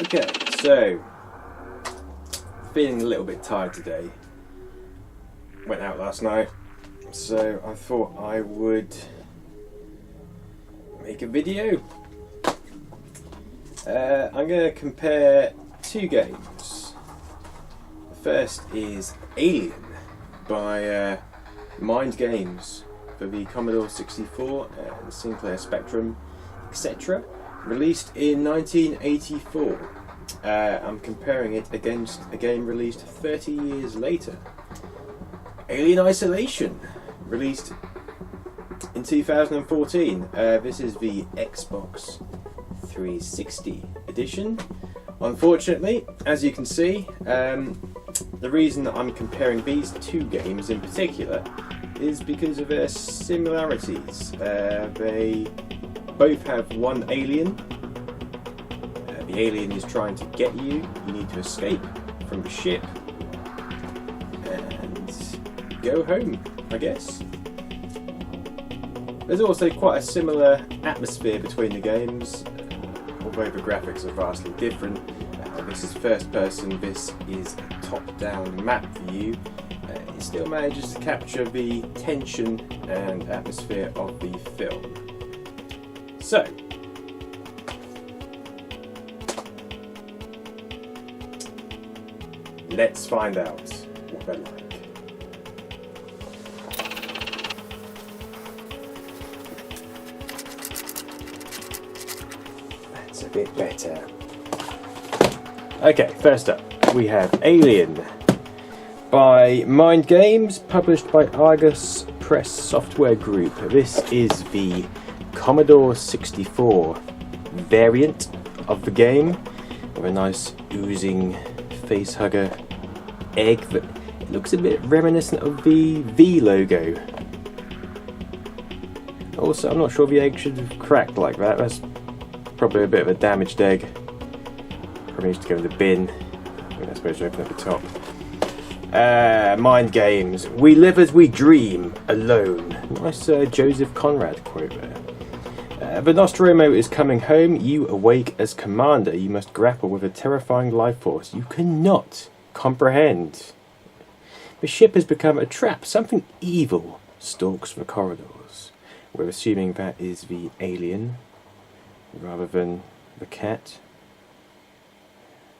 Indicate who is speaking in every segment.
Speaker 1: Okay, so feeling a little bit tired today. Went out last night, so I thought I would make a video. I'm going to compare two games. The first is Alien by Mind Games for the Commodore 64 and Sinclair Spectrum, etc. Released in 1984. I'm comparing it against a game released 30 years later. Alien Isolation, released in 2014. This is the Xbox 360 edition. Unfortunately, as you can see, the reason that I'm comparing these two games in particular is because of their similarities. They both have one alien. The alien is trying to get you. You need to escape from the ship and go home, I guess. There's also quite a similar atmosphere between the games, although the graphics are vastly different. This is first person, this is a top-down map view. It still manages to capture the tension and atmosphere of the film. So, let's find out what they're like. That's a bit better. Okay, first up we have Alien by Mind Games, published by Argus Press Software Group. This is the Commodore 64 variant of the game, with a nice oozing facehugger egg that looks a bit reminiscent of the V logo. Also, I'm not sure the egg should have cracked like that. That's probably a bit of a damaged egg. Probably needs to go in the bin. I think that's supposed to open at the top. Mind Games. We live as we dream, alone. Nice Joseph Conrad quote there. The Nostromo is coming home. You awake as commander. You must grapple with a terrifying life force you cannot comprehend. The ship has become a trap. Something evil stalks the corridors. We're assuming that is the alien rather than the cat.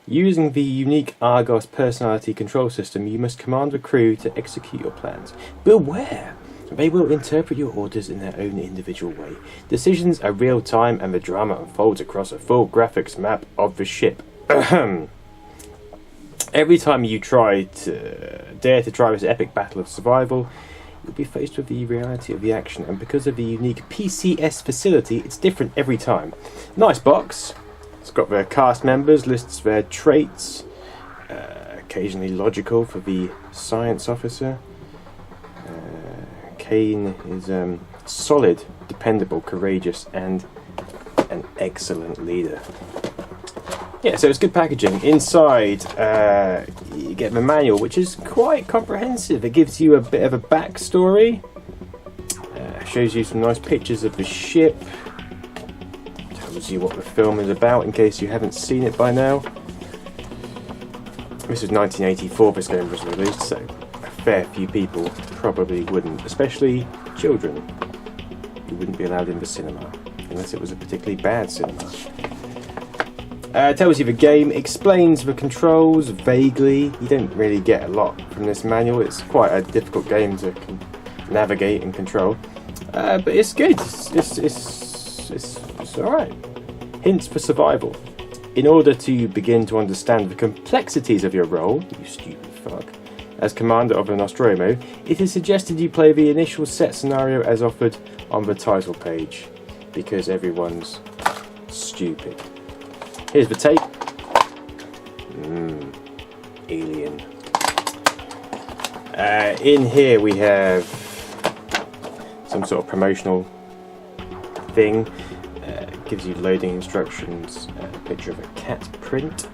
Speaker 1: Using the unique Argos personality control system, you must command the crew to execute your plans. Beware! They will interpret your orders in their own individual way. Decisions are real-time and the drama unfolds across a full graphics map of the ship. Every time you dare to try this epic battle of survival, you'll be faced with the reality of the action, and because of the unique PCS facility, it's different every time. Nice box. It's got their cast members, lists their traits, occasionally logical for the science officer. Kane is solid, dependable, courageous, and an excellent leader. Yeah, so it's good packaging. Inside, you get the manual, which is quite comprehensive. It gives you a bit of a backstory. Shows you some nice pictures of the ship. Tells you what the film is about, in case you haven't seen it by now. This was 1984, this game was released, so a fair few people probably wouldn't, especially children, who wouldn't be allowed in the cinema, unless it was a particularly bad cinema. Tells you the game, explains the controls vaguely. You don't really get a lot from this manual. It's quite a difficult game to navigate and control, but it's good. It's alright. Hints for survival. In order to begin to understand the complexities of your role, you stupid fuck, as commander of the Nostromo, it is suggested you play the initial set scenario as offered on the title page, because everyone's stupid. Here's the tape. Alien. In here we have some sort of promotional thing. Gives you loading instructions, a picture of a cat print,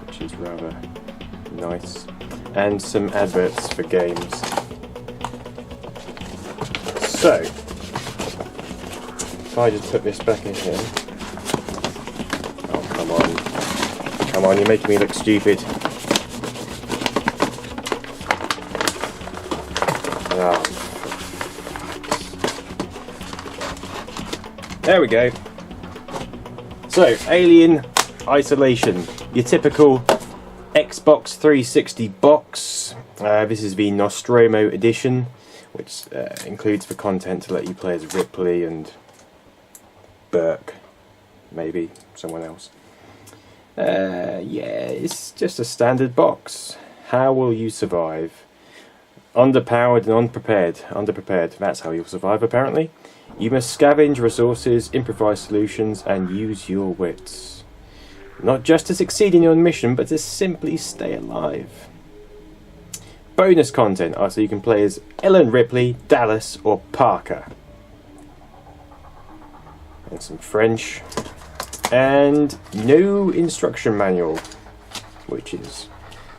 Speaker 1: which is rather nice, and some adverts for games. So, if I just put this back in here, oh come on, Come on, you're making me look stupid. Oh. There we go. So, Alien Isolation. Your typical Xbox 360 box. This is the Nostromo edition, which includes the content to let you play as Ripley and Burke. Maybe someone else. Yeah, it's just a standard box. How will you survive? Underpowered and unprepared. Underprepared, that's how you'll survive apparently. You must scavenge resources, improvise solutions, and use your wits. Not just to succeed in your mission, but to simply stay alive. Bonus content, so you can play as Ellen Ripley, Dallas, or Parker. And some French. And no instruction manual, which is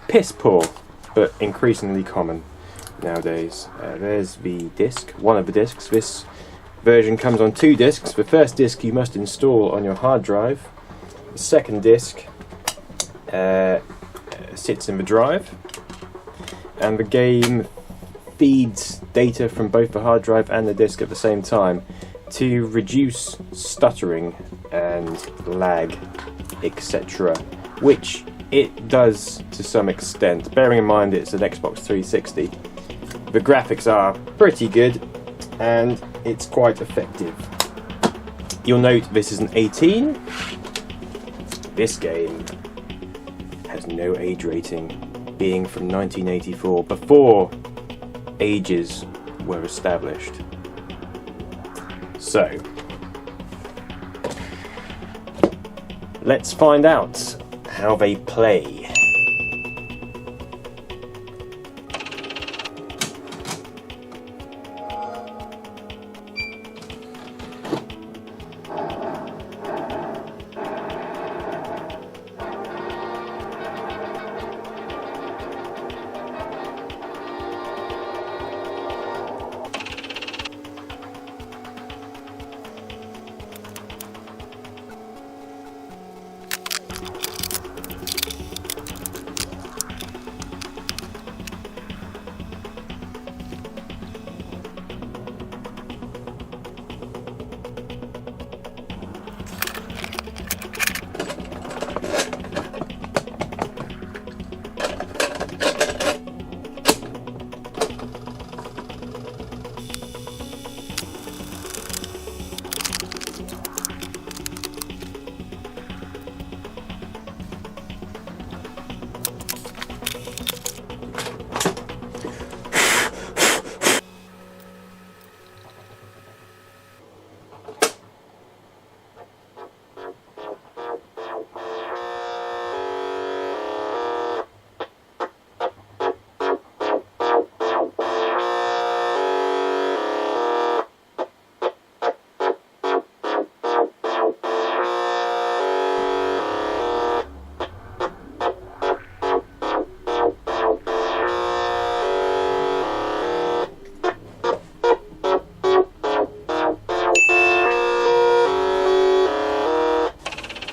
Speaker 1: piss poor, but increasingly common nowadays. There's the disc, one of the discs. This version comes on 2 discs. The first disc you must install on your hard drive. The second disc sits in the drive, and the game feeds data from both the hard drive and the disc at the same time to reduce stuttering and lag, etc., which it does to some extent, bearing in mind it's an Xbox 360. The graphics are pretty good and it's quite effective. You'll note this is an 18. This game has no age rating, being from 1984, before ages were established. So, let's find out how they play.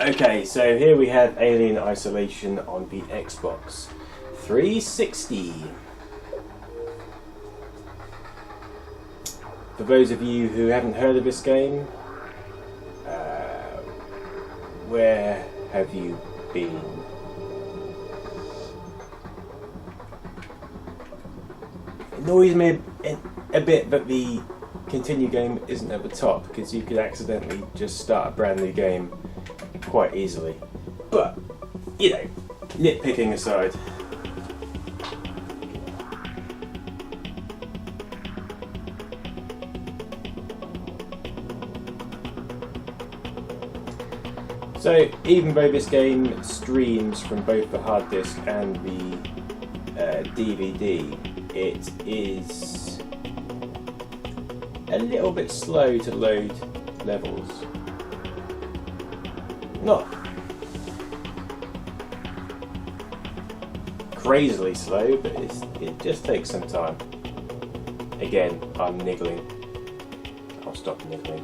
Speaker 1: Okay, so here we have Alien Isolation on the Xbox 360. For those of you who haven't heard of this game, where have you been? It annoys me a bit that the continue game isn't at the top, because you could accidentally just start a brand new game quite easily. But, you know, nitpicking aside. So, even though this game streams from both the hard disk and the DVD, it is a little bit slow to load levels. Not crazily slow, but it just takes some time. Again, I'm niggling. I'll stop niggling.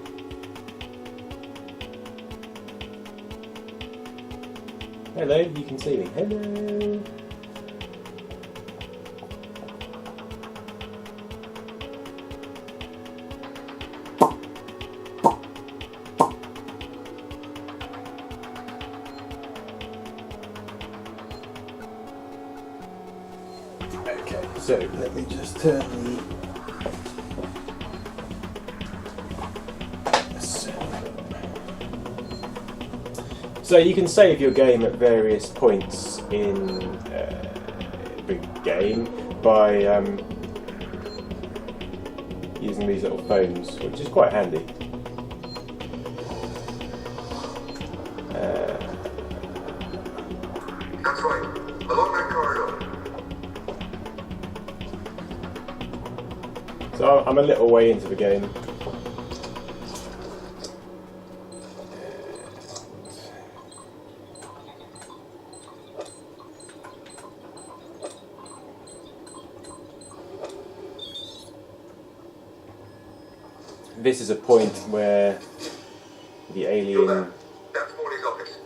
Speaker 1: Hello, you can see me. Hello. Okay, so let me just turn the So you can save your game at various points in the game by using these little phones, which is quite handy.
Speaker 2: That's right, along that corridor.
Speaker 1: So I'm a little way into the game. This is a point where the alien...
Speaker 2: That's Morty's office.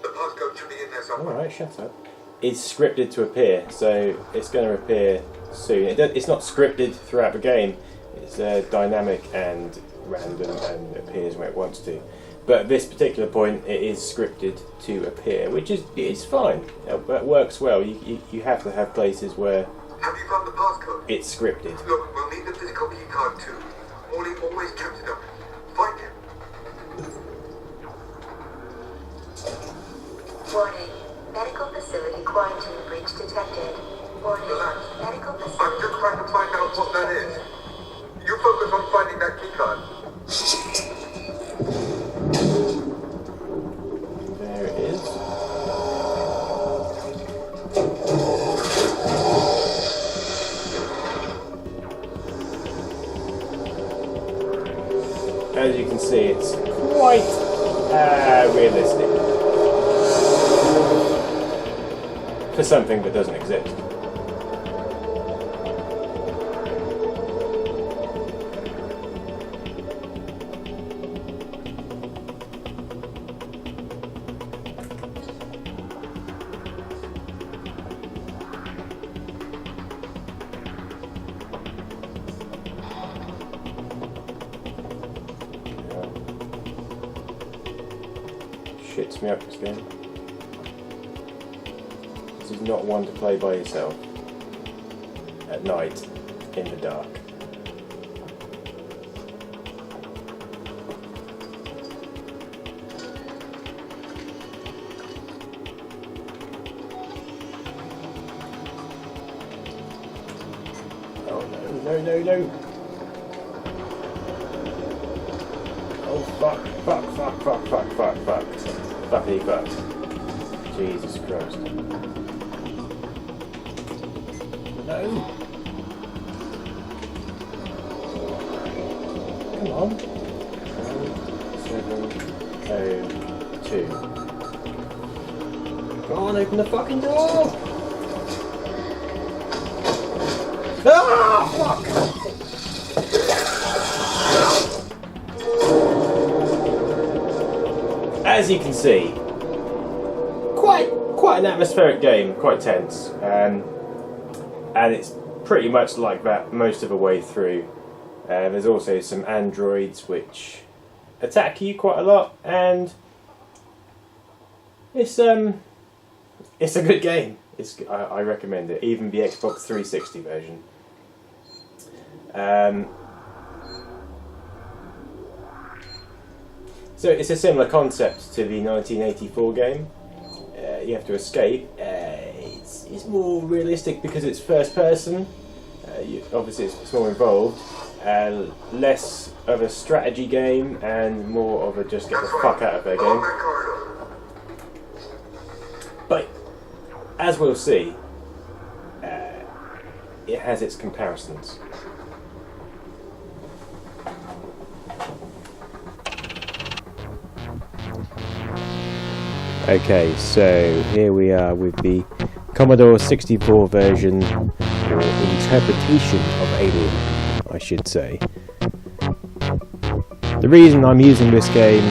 Speaker 2: The passcode should be in there somewhere.
Speaker 1: Alright, shut up. Is scripted to appear, so it's going to appear soon. It's not scripted throughout the game. It's dynamic and random and appears when it wants to. But at this particular point, it is scripted to appear, which is fine. It works well. You have to have places where
Speaker 2: Have you found the passcode?
Speaker 1: it's scripted.
Speaker 2: Look, we'll need the physical key card too. Morty always kept it up. Find him.
Speaker 3: Warning. Medical facility quarantine breach detected. Warning.
Speaker 2: Relax.
Speaker 3: Medical
Speaker 2: I'm
Speaker 3: facility
Speaker 2: just trying to find out what that is. You focus on finding that key card.
Speaker 1: There it is. As you can see, it's quite realistic for something that doesn't exist. Shits me up, this game. This is not one to play by yourself at night in the dark. Oh no, no, no, no! Oh fuck, fuck, fuck, fuck, fuck, fuck, fuck. Fuckity fuck. Jesus Christ. No! Come on. 702. Go on, open the fucking door! Ah, fuck! As you can see, quite an atmospheric game, quite tense, and it's pretty much like that most of the way through. There's also some androids which attack you quite a lot, and it's a good game. I recommend it, even the Xbox 360 version. So it's a similar concept to the 1984 game. You have to escape. It's more realistic because it's first person. Obviously it's more involved. Less of a strategy game and more of a just get the fuck out of there game. But as we'll see, it has its comparisons. Okay, so here we are with the Commodore 64 version, or interpretation of Alien, I should say. The reason I'm using this game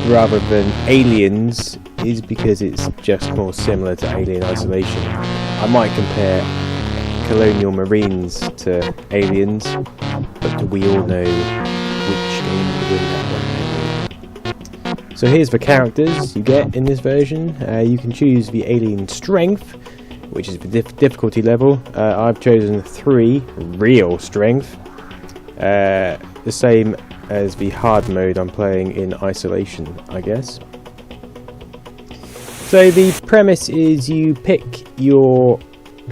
Speaker 1: rather than Aliens is because it's just more similar to Alien Isolation. I might compare Colonial Marines to Aliens, but we all know which game would win that one. So here's the characters you get in this version. You can choose the Alien Strength, which is the difficulty level. I've chosen 3, Real Strength. The same as the hard mode I'm playing in Isolation, I guess. So the premise is you pick your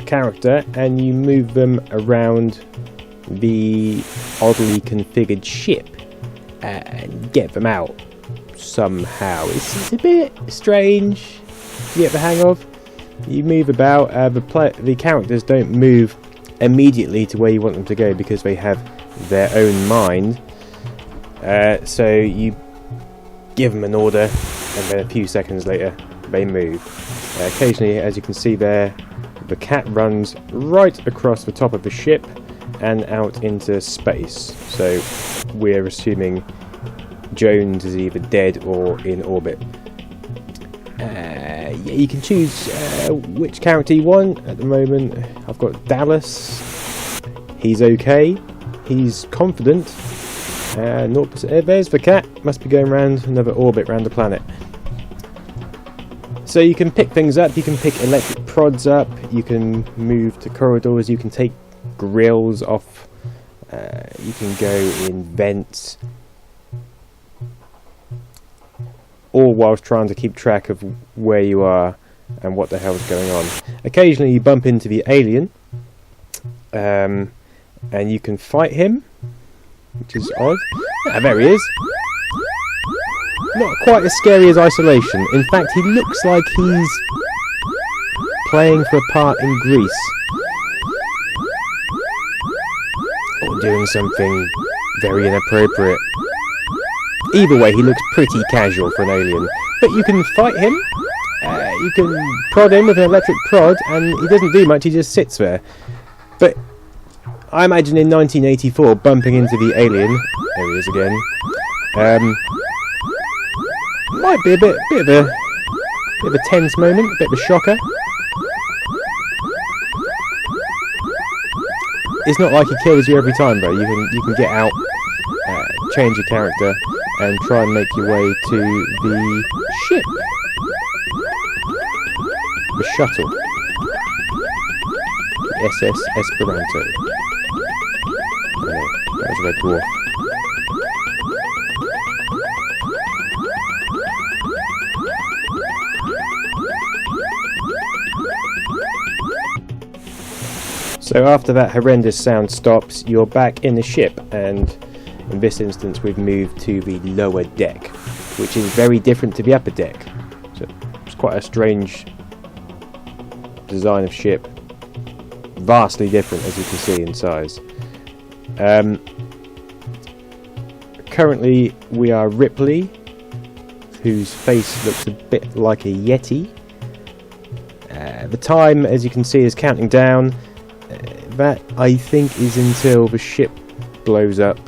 Speaker 1: character and you move them around the oddly configured ship and get them out somehow. It's a bit strange to get the hang of. You move about, the characters don't move immediately to where you want them to go because they have their own mind. So you give them an order and then a few seconds later they move. Occasionally, as you can see there, the cat runs right across the top of the ship and out into space. So we're assuming Jones is either dead or in orbit. Yeah, you can choose which character you want. At the moment I've got Dallas. He's okay, he's confident. 0%. There's the cat, must be going around another orbit around the planet. So you can pick things up, you can pick electric prods up, you can move to corridors, you can take grills off, you can go in vents, all whilst trying to keep track of where you are and what the hell's going on. Occasionally you bump into the alien, and you can fight him, which is odd. Ah, there he is. Not quite as scary as Isolation. In fact, he looks like he's playing for a part in Greece. Or doing something very inappropriate. Either way, he looks pretty casual for an alien. But you can fight him. You can prod him with an electric prod, and he doesn't do much, he just sits there. But I imagine in 1984, bumping into the alien, there he is again, might be a bit of a tense moment, a bit of a shocker. It's not like he kills you every time though. You can get out, change your character, and try and make your way to the ship, the shuttle, the SS Esperanto. Oh, no, that was a red dwarf. So after that horrendous sound stops, you're back in the ship, and in this instance we've moved to the lower deck, which is very different to the upper deck. So it's quite a strange design of ship, vastly different as you can see in size. Currently we are Ripley, whose face looks a bit like a Yeti. The time, as you can see, is counting down. That, I think, is until the ship blows up.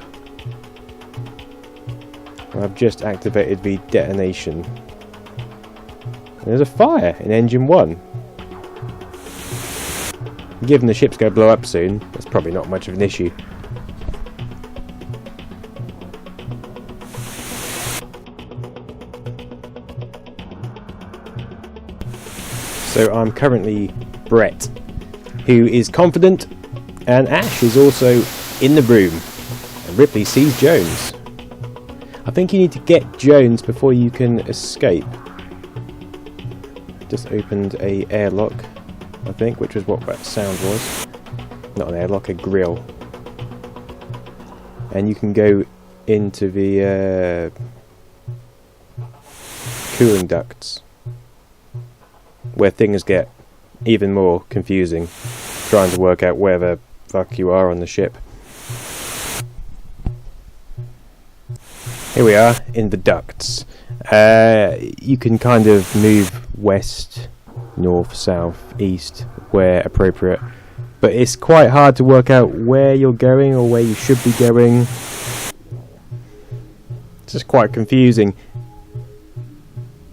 Speaker 1: I've just activated the detonation. There's a fire in engine 1. Given the ship's going to blow up soon, that's probably not much of an issue. So I'm currently Brett, who is confident, and Ash is also in the room, and Ripley sees Jones. I think you need to get Jones before you can escape. Just opened a airlock, I think, which was what that sound was. Not an airlock, a grill. And you can go into the cooling ducts, where things get even more confusing, trying to work out where the fuck you are on the ship. Here we are in the ducts. You can kind of move west, north, south, east where appropriate, but it's quite hard to work out where you're going or where you should be going. It's just quite confusing.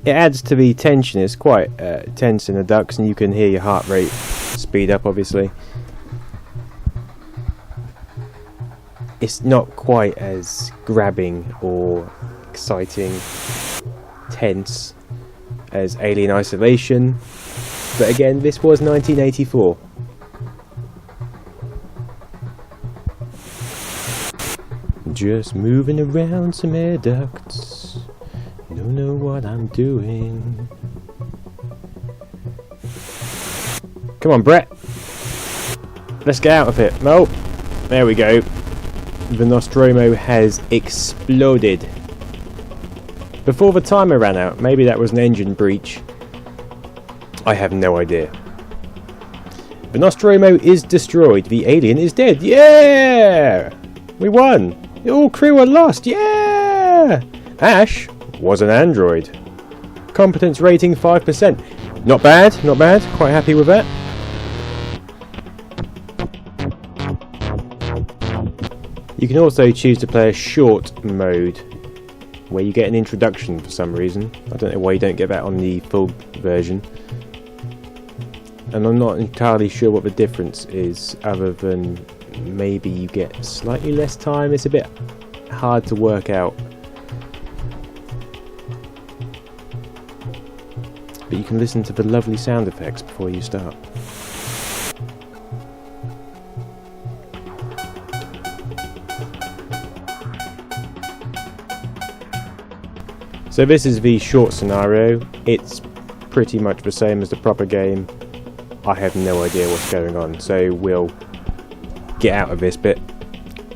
Speaker 1: it adds to the tension. It's quite tense in the ducks, and you can hear your heart rate speed up, obviously. It's not quite as grabbing or exciting, tense as Alien Isolation, but again, this was 1984. Just moving around some air ducts, don't know what I'm doing. Come on, Brett, let's get out of it. No, there we go. The Nostromo has exploded. Before the timer ran out. Maybe that was an engine breach. I have no idea. The Nostromo is destroyed. The alien is dead. Yeah! We won. All crew are lost. Yeah! Ash was an android. Competence rating 5%. Not bad, not bad. Quite happy with that. You can also choose to play a short mode, where you get an introduction for some reason. I don't know why you don't get that on the full version. And I'm not entirely sure what the difference is, other than maybe you get slightly less time. It's a bit hard to work out. But you can listen to the lovely sound effects before you start. So this is the short scenario. It's pretty much the same as the proper game. I have no idea what's going on, so we'll get out of this bit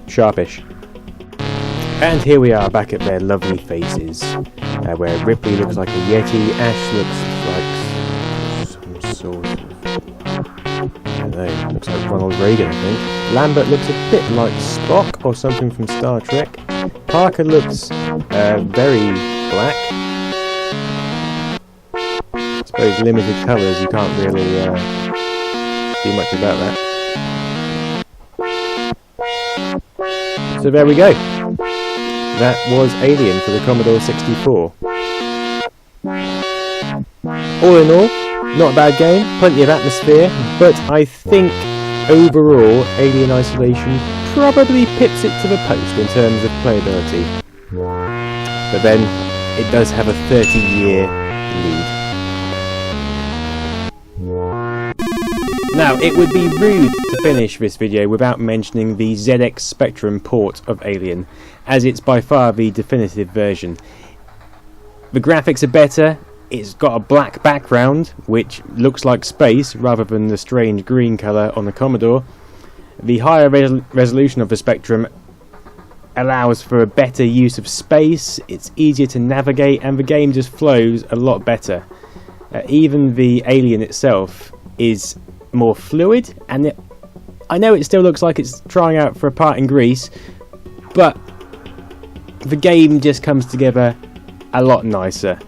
Speaker 1: sharpish. And here we are back at their lovely faces, where Ripley looks like a Yeti, Ash looks like some sort of, I don't know, looks like Ronald Reagan, I think. Lambert looks a bit like Spock or something from Star Trek. Parker looks very black. I suppose limited colours, you can't really do much about that. So there we go. That was Alien for the Commodore 64. All in all, not a bad game, plenty of atmosphere, but I think overall Alien Isolation probably pips it to the post in terms of playability. But then it does have a 30-year lead. Now, it would be rude to finish this video without mentioning the ZX Spectrum port of Alien, as it's by far the definitive version. The graphics are better, it's got a black background, which looks like space rather than the strange green colour on the Commodore. The higher resolution of the Spectrum allows for a better use of space, it's easier to navigate, and the game just flows a lot better. Even the Alien itself is more fluid, and I know it still looks like it's trying out for a part in Greece, but the game just comes together a lot nicer.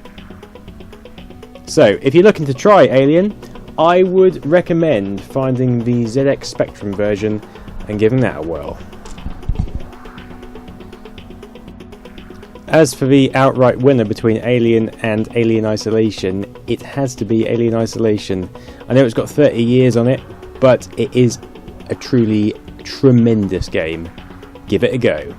Speaker 1: So if you're looking to try Alien, I would recommend finding the ZX Spectrum version and giving that a whirl. As for the outright winner between Alien and Alien Isolation, it has to be Alien Isolation. I know it's got 30 years on it, but it is a truly tremendous game. Give it a go.